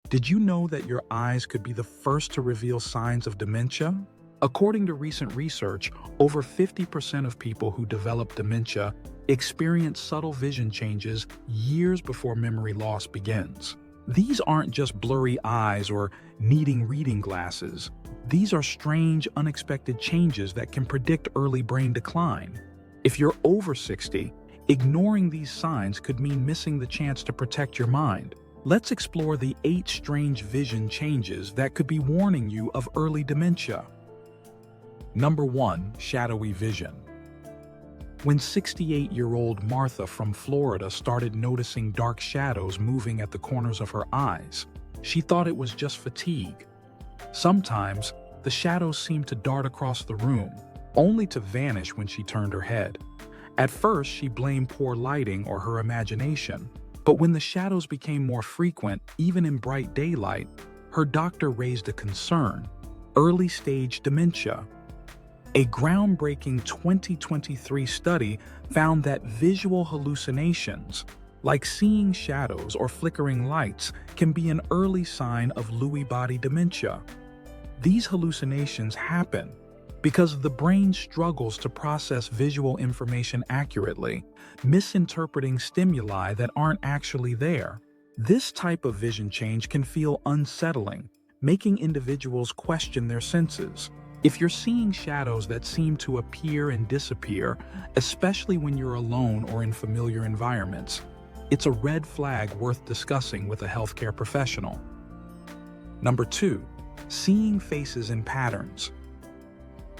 Did you know that your eyes could be the first to reveal signs of dementia? According to recent research, over 50% of people who develop dementia experience subtle vision changes years before memory loss begins. These aren't just blurry eyes or needing reading glasses. These are strange, unexpected changes that can predict early brain decline. If you're over 60, ignoring these signs could mean missing the chance to protect your mind. Let's explore the 8 strange vision changes that could be warning you of early dementia. Number 1. Shadowy vision. When 68-year-old Martha from Florida started noticing dark shadows moving at the corners of her eyes, she thought it was just fatigue. Sometimes, the shadows seemed to dart across the room, only to vanish when she turned her head. At first, she blamed poor lighting or her imagination, but when the shadows became more frequent, even in bright daylight, her doctor raised a concern: early-stage dementia. A groundbreaking 2023 study found that visual hallucinations, like seeing shadows or flickering lights, can be an early sign of Lewy body dementia. These hallucinations happen because the brain struggles to process visual information accurately, misinterpreting stimuli that aren't actually there. This type of vision change can feel unsettling, making individuals question their senses. If you're seeing shadows that seem to appear and disappear, especially when you're alone or in familiar environments, it's a red flag worth discussing with a healthcare professional. Number 2. Seeing faces in patterns.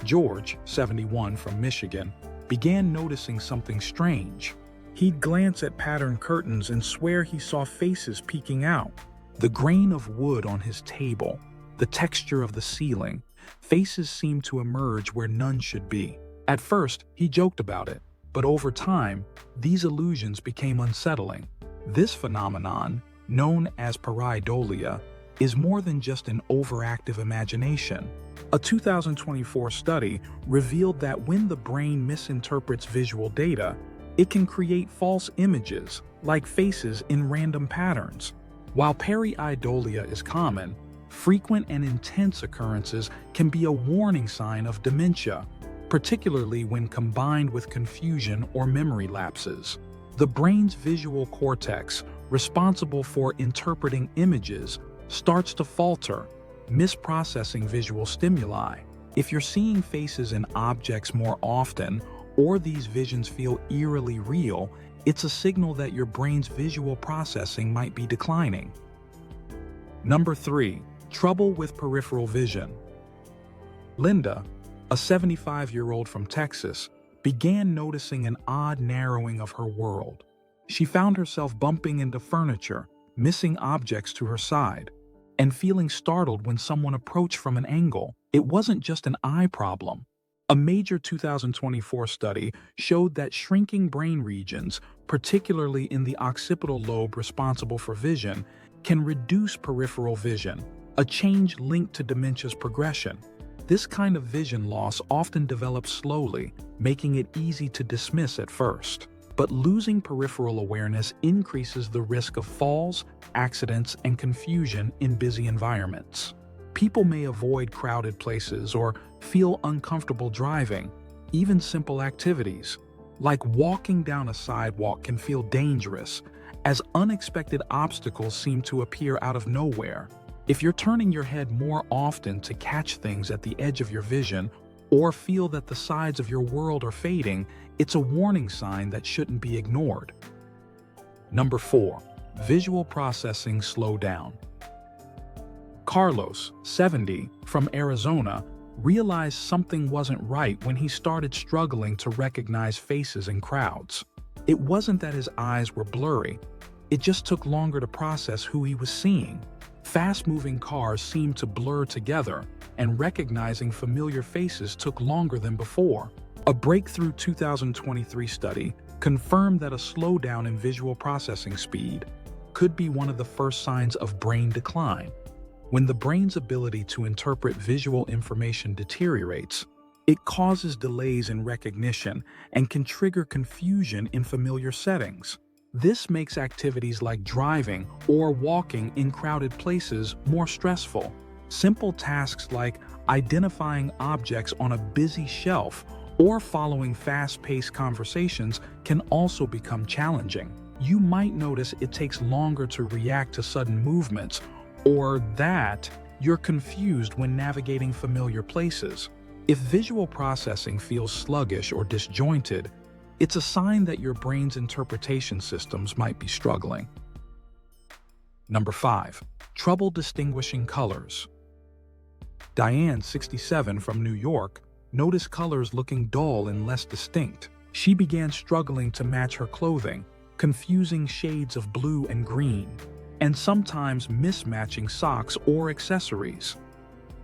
George, 71, from Michigan, began noticing something strange. He'd glance at patterned curtains and swear he saw faces peeking out. The grain of wood on his table, the texture of the ceiling, faces seemed to emerge where none should be. At first, he joked about it, but over time, these illusions became unsettling. This phenomenon, known as pareidolia, is more than just an overactive imagination. A 2024 study revealed that when the brain misinterprets visual data, it can create false images, like faces in random patterns. While pareidolia is common, frequent and intense occurrences can be a warning sign of dementia, particularly when combined with confusion or memory lapses. The brain's visual cortex, responsible for interpreting images, starts to falter, misprocessing visual stimuli. If you're seeing faces and objects more often, or these visions feel eerily real, it's a signal that your brain's visual processing might be declining. Number 3. Trouble with peripheral vision. Linda, a 75-year-old from Texas, began noticing an odd narrowing of her world. She found herself bumping into furniture, missing objects to her side, and feeling startled when someone approached from an angle. It wasn't just an eye problem. A major 2024 study showed that shrinking brain regions, particularly in the occipital lobe responsible for vision, can reduce peripheral vision, a change linked to dementia's progression. This kind of vision loss often develops slowly, making it easy to dismiss at first. But losing peripheral awareness increases the risk of falls, accidents, and confusion in busy environments. People may avoid crowded places or feel uncomfortable driving. Even simple activities, like walking down a sidewalk, can feel dangerous, as unexpected obstacles seem to appear out of nowhere. If you're turning your head more often to catch things at the edge of your vision, or feel that the sides of your world are fading, it's a warning sign that shouldn't be ignored. Number 4. Visual processing slowdown. Carlos, 70, from Arizona, realized something wasn't right when he started struggling to recognize faces in crowds. It wasn't that his eyes were blurry, it just took longer to process who he was seeing. Fast-moving cars seemed to blur together, and recognizing familiar faces took longer than before. A breakthrough 2023 study confirmed that a slowdown in visual processing speed could be one of the first signs of brain decline. When the brain's ability to interpret visual information deteriorates, it causes delays in recognition and can trigger confusion in familiar settings. This makes activities like driving or walking in crowded places more stressful. Simple tasks like identifying objects on a busy shelf or following fast-paced conversations can also become challenging. You might notice it takes longer to react to sudden movements, or that you're confused when navigating familiar places. If visual processing feels sluggish or disjointed, it's a sign that your brain's interpretation systems might be struggling. Number 5. Trouble distinguishing colors. Diane, 67, from New York, noticed colors looking dull and less distinct. She began struggling to match her clothing, confusing shades of blue and green, and sometimes mismatching socks or accessories.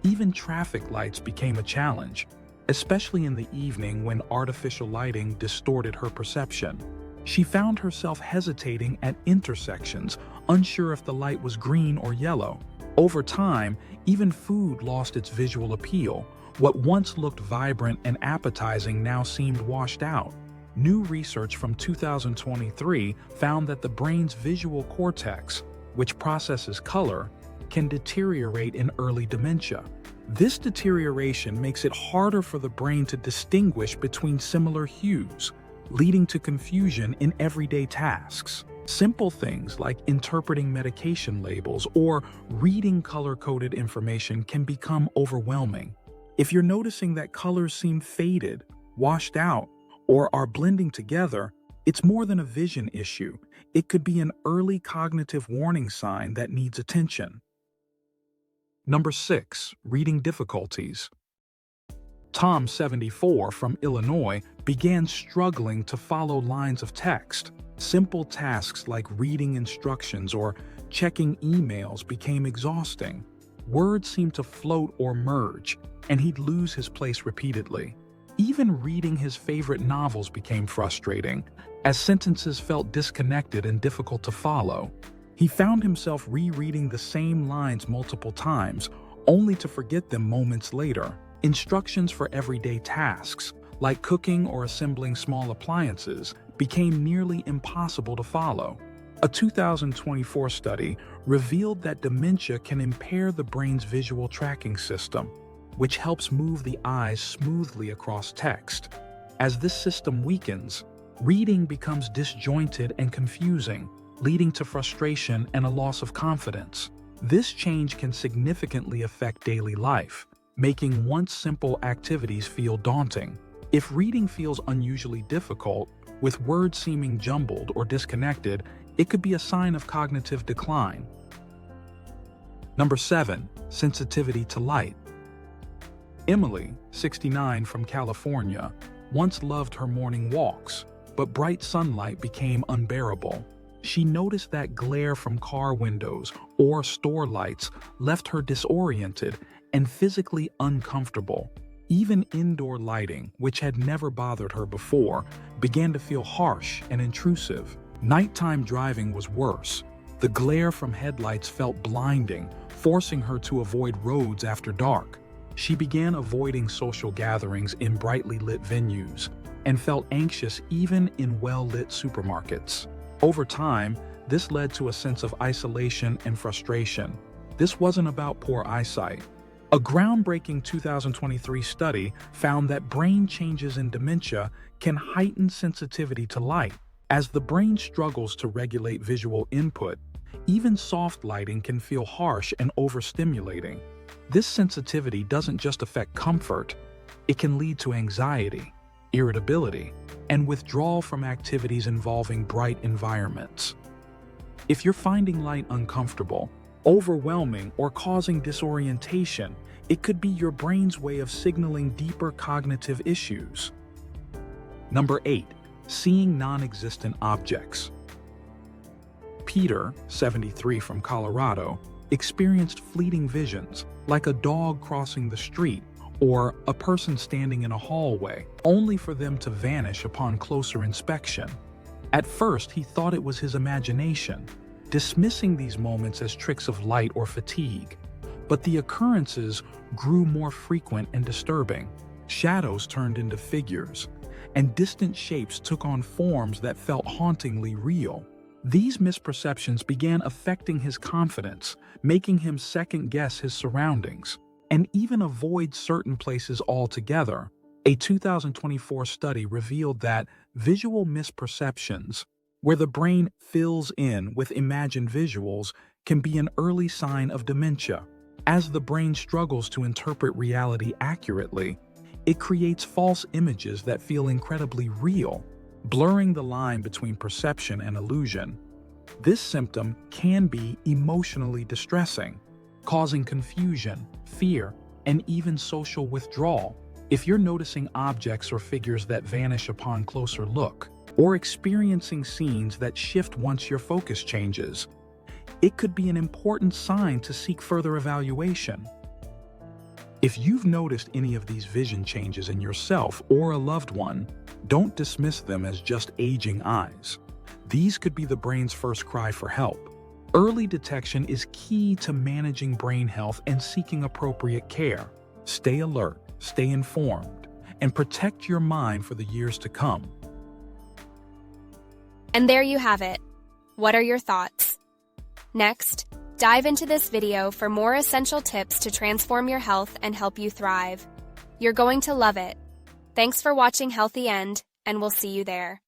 Even traffic lights became a challenge, especially in the evening when artificial lighting distorted her perception. She found herself hesitating at intersections, unsure if the light was green or yellow. Over time, even food lost its visual appeal. What once looked vibrant and appetizing now seemed washed out. New research from 2023 found that the brain's visual cortex, which processes color, can deteriorate in early dementia. This deterioration makes it harder for the brain to distinguish between similar hues, leading to confusion in everyday tasks. Simple things like interpreting medication labels or reading color-coded information can become overwhelming. If you're noticing that colors seem faded, washed out, or are blending together, it's more than a vision issue. It could be an early cognitive warning sign that needs attention. Number 6. Reading difficulties. Tom, 74, from Illinois, began struggling to follow lines of text. Simple tasks like reading instructions or checking emails became exhausting. Words seemed to float or merge, and he'd lose his place repeatedly. Even reading his favorite novels became frustrating, as sentences felt disconnected and difficult to follow. He found himself rereading the same lines multiple times, only to forget them moments later. Instructions for everyday tasks, like cooking or assembling small appliances, became nearly impossible to follow. A 2024 study revealed that dementia can impair the brain's visual tracking system, which helps move the eyes smoothly across text. As this system weakens, reading becomes disjointed and confusing, leading to frustration and a loss of confidence. This change can significantly affect daily life, making once simple activities feel daunting. If reading feels unusually difficult, with words seeming jumbled or disconnected, it could be a sign of cognitive decline. Number 7. Sensitivity to light. Emily, 69, from California, once loved her morning walks, but bright sunlight became unbearable. She noticed that glare from car windows or store lights left her disoriented and physically uncomfortable. Even indoor lighting, which had never bothered her before, began to feel harsh and intrusive. Nighttime driving was worse. The glare from headlights felt blinding, forcing her to avoid roads after dark. She began avoiding social gatherings in brightly lit venues and felt anxious even in well-lit supermarkets. Over time, this led to a sense of isolation and frustration. This wasn't about poor eyesight. A groundbreaking 2023 study found that brain changes in dementia can heighten sensitivity to light. As the brain struggles to regulate visual input, even soft lighting can feel harsh and overstimulating. This sensitivity doesn't just affect comfort, it can lead to anxiety, irritability, and withdrawal from activities involving bright environments. If you're finding light uncomfortable, overwhelming, or causing disorientation, it could be your brain's way of signaling deeper cognitive issues. Number 8. Seeing non-existent objects. Peter, 73, from Colorado, experienced fleeting visions, like a dog crossing the street or a person standing in a hallway, only for them to vanish upon closer inspection. At first, he thought it was his imagination, dismissing these moments as tricks of light or fatigue. But the occurrences grew more frequent and disturbing. Shadows turned into figures, and distant shapes took on forms that felt hauntingly real. These misperceptions began affecting his confidence, making him second-guess his surroundings, and even avoid certain places altogether. A 2024 study revealed that visual misperceptions, where the brain fills in with imagined visuals, can be an early sign of dementia. As the brain struggles to interpret reality accurately, it creates false images that feel incredibly real, blurring the line between perception and illusion. This symptom can be emotionally distressing, causing confusion, fear, and even social withdrawal. If you're noticing objects or figures that vanish upon closer look, or experiencing scenes that shift once your focus changes, it could be an important sign to seek further evaluation. If you've noticed any of these vision changes in yourself or a loved one, don't dismiss them as just aging eyes. These could be the brain's first cry for help. Early detection is key to managing brain health and seeking appropriate care. Stay alert, stay informed, and protect your mind for the years to come. And there you have it. What are your thoughts? Next, dive into this video for more essential tips to transform your health and help you thrive. You're going to love it. Thanks for watching Healthy End, and we'll see you there.